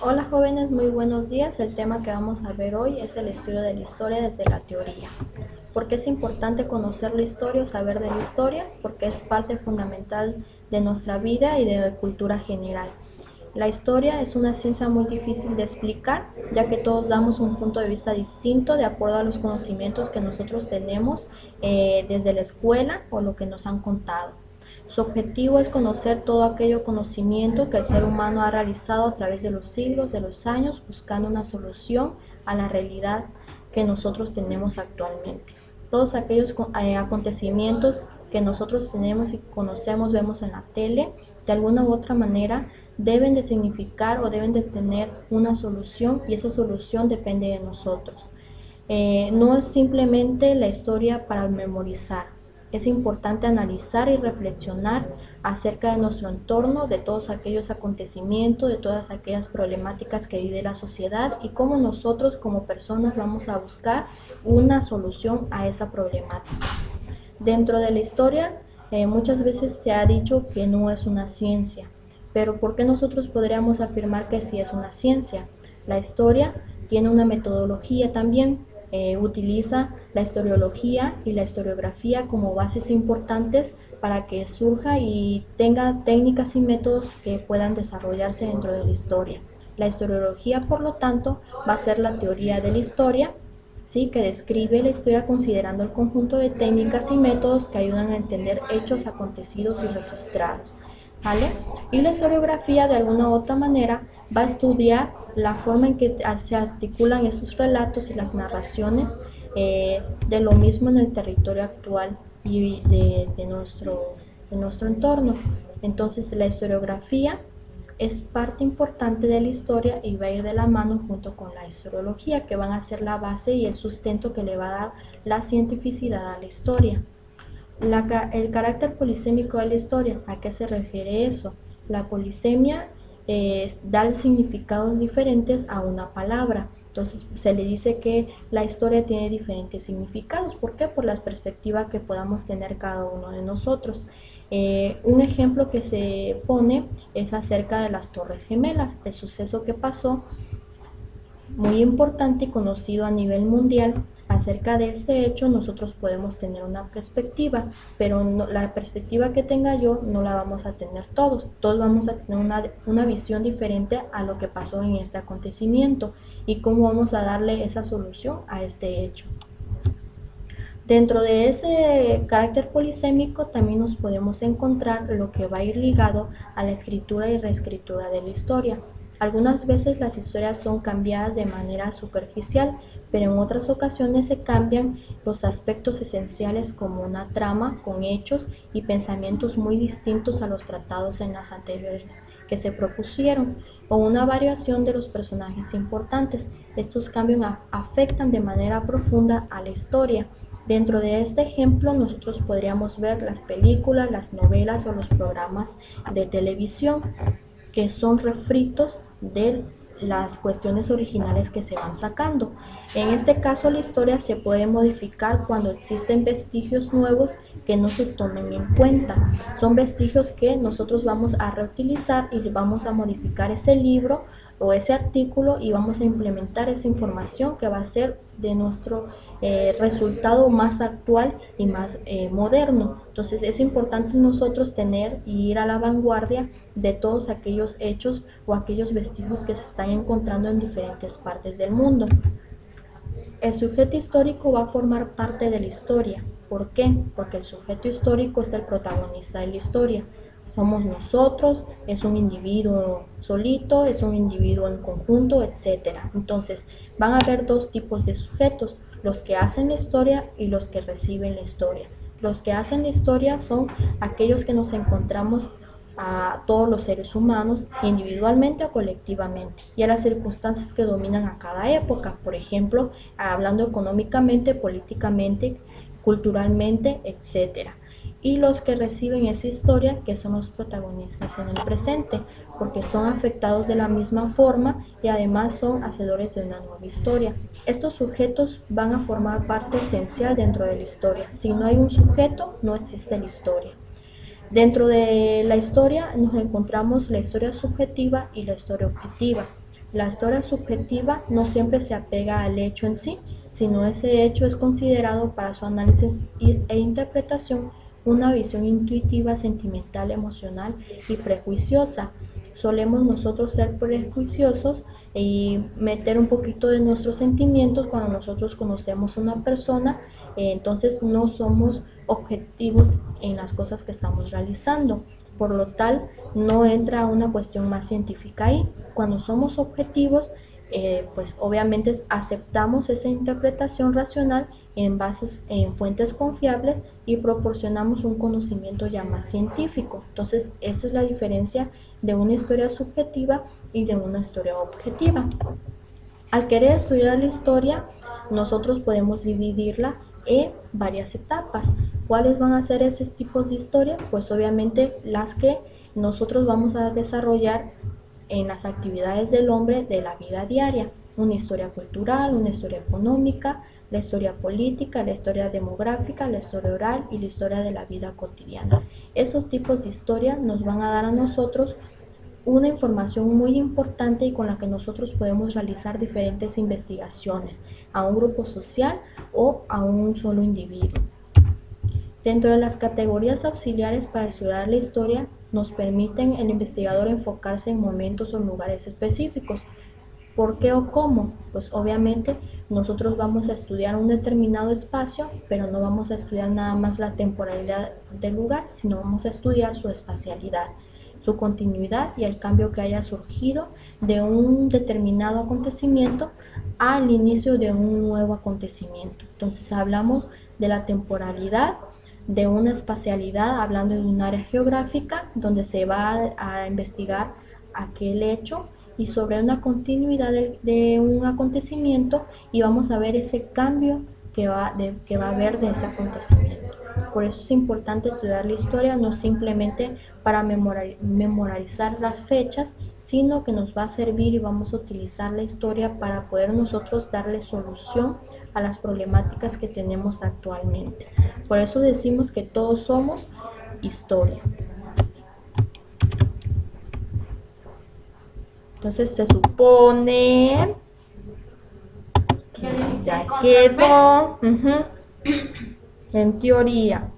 Hola jóvenes, muy buenos días. El tema que vamos a ver hoy es el estudio de la historia desde la teoría. ¿Por qué es importante conocer la historia o saber de la historia? Porque es parte fundamental de nuestra vida y de la cultura general. La historia es una ciencia muy difícil de explicar, ya que todos damos un punto de vista distinto de acuerdo a los conocimientos que nosotros tenemos desde la escuela o lo que nos han contado. Su objetivo es conocer todo aquello conocimiento que el ser humano ha realizado a través de los siglos, de los años, buscando una solución a la realidad que nosotros tenemos actualmente. Todos aquellos acontecimientos que nosotros tenemos y conocemos, vemos en la tele, de alguna u otra manera deben de significar o deben de tener una solución, y esa solución depende de nosotros. No es simplemente la historia para memorizar. Es importante analizar y reflexionar acerca de nuestro entorno, de todos aquellos acontecimientos, de todas aquellas problemáticas que vive la sociedad y cómo nosotros como personas vamos a buscar una solución a esa problemática. Dentro de la historia, muchas veces se ha dicho que no es una ciencia, pero ¿por qué nosotros podríamos afirmar que sí es una ciencia? La historia tiene una metodología también, utiliza la historiología y la historiografía como bases importantes para que surja y tenga técnicas y métodos que puedan desarrollarse dentro de la historia. La historiología, por lo tanto, va a ser la teoría de la historia, ¿sí?, que describe la historia considerando el conjunto de técnicas y métodos que ayudan a entender hechos acontecidos y registrados, ¿vale? Y la historiografía, de alguna u otra manera, va a estudiar la forma en que se articulan esos relatos y las narraciones de lo mismo en el territorio actual y de nuestro entorno. Entonces, la historiografía es parte importante de la historia y va a ir de la mano junto con la historiología, que van a ser la base y el sustento que le va a dar la cientificidad a la historia. El carácter polisémico de la historia, ¿a qué se refiere eso? La polisemia es dar significados diferentes a una palabra. Entonces se le dice que la historia tiene diferentes significados. ¿Por qué? Por la perspectiva que podamos tener cada uno de nosotros. Un ejemplo que se pone es acerca de las Torres Gemelas, el suceso que pasó muy importante y conocido a nivel mundial. Acerca de este hecho nosotros podemos tener una perspectiva, pero no, la perspectiva que tenga yo no la vamos a tener todos vamos a tener una visión diferente a lo que pasó en este acontecimiento y cómo vamos a darle esa solución a este hecho. Dentro de ese carácter polisémico también nos podemos encontrar lo que va a ir ligado a la escritura y reescritura de la historia. Algunas veces las historias son cambiadas de manera superficial, pero en otras ocasiones se cambian los aspectos esenciales como una trama con hechos y pensamientos muy distintos a los tratados en las anteriores que se propusieron, o una variación de los personajes importantes. Estos cambios afectan de manera profunda a la historia. Dentro de este ejemplo nosotros podríamos ver las películas, las novelas o los programas de televisión, que son refritos de las cuestiones originales que se van sacando. En este caso la historia se puede modificar cuando existen vestigios nuevos que no se tomen en cuenta. Son vestigios que nosotros vamos a reutilizar y vamos a modificar ese libro o ese artículo y vamos a implementar esa información que va a ser de nuestro resultado más actual y más moderno. Entonces es importante nosotros tener y ir a la vanguardia de todos aquellos hechos o aquellos vestigios que se están encontrando en diferentes partes del mundo. El sujeto histórico va a formar parte de la historia. ¿Por qué? Porque el sujeto histórico es el protagonista de la historia. Somos nosotros, es un individuo solito, es un individuo en conjunto, etc. Entonces, van a haber dos tipos de sujetos, los que hacen la historia y los que reciben la historia. Los que hacen la historia son aquellos que nos encontramos a todos los seres humanos, individualmente o colectivamente, y a las circunstancias que dominan a cada época, por ejemplo, hablando económicamente, políticamente, culturalmente, etcétera. Y los que reciben esa historia, que son los protagonistas en el presente, porque son afectados de la misma forma y además son hacedores de una nueva historia. Estos sujetos van a formar parte esencial dentro de la historia. Si no hay un sujeto, no existe la historia. Dentro de la historia nos encontramos la historia subjetiva y la historia objetiva. La historia subjetiva no siempre se apega al hecho en sí, sino ese hecho es considerado para su análisis e interpretación una visión intuitiva, sentimental, emocional y prejuiciosa. Solemos nosotros ser prejuiciosos y meter un poquito de nuestros sentimientos cuando nosotros conocemos a una persona, entonces no somos objetivos en las cosas que estamos realizando. Por lo tal, no entra una cuestión más científica ahí. Cuando somos objetivos, pues obviamente aceptamos esa interpretación racional en bases en fuentes confiables y proporcionamos un conocimiento ya más científico. Entonces, esa es la diferencia de una historia subjetiva y de una historia objetiva. Al querer estudiar la historia, nosotros podemos dividirla en varias etapas. ¿Cuáles van a ser esos tipos de historia? Pues obviamente las que nosotros vamos a desarrollar en las actividades del hombre de la vida diaria. Una historia cultural, una historia económica, la historia política, la historia demográfica, la historia oral y la historia de la vida cotidiana. Esos tipos de historia nos van a dar a nosotros una información muy importante y con la que nosotros podemos realizar diferentes investigaciones a un grupo social o a un solo individuo. Dentro de las categorías auxiliares para estudiar la historia, nos permiten el investigador enfocarse en momentos o lugares específicos. ¿Por qué o cómo? Pues obviamente nosotros vamos a estudiar un determinado espacio, pero no vamos a estudiar nada más la temporalidad del lugar, sino vamos a estudiar su espacialidad, su continuidad y el cambio que haya surgido de un determinado acontecimiento al inicio de un nuevo acontecimiento. Entonces hablamos de la temporalidad, de una espacialidad, hablando de un área geográfica donde se va a investigar aquel hecho, y sobre una continuidad de un acontecimiento, y vamos a ver ese cambio que va a haber de ese acontecimiento. Por eso es importante estudiar la historia, no simplemente para memorizar las fechas, sino que nos va a servir y vamos a utilizar la historia para poder nosotros darle solución a las problemáticas que tenemos actualmente. Por eso decimos que todos somos historia. Entonces se supone que ya quedó, en teoría.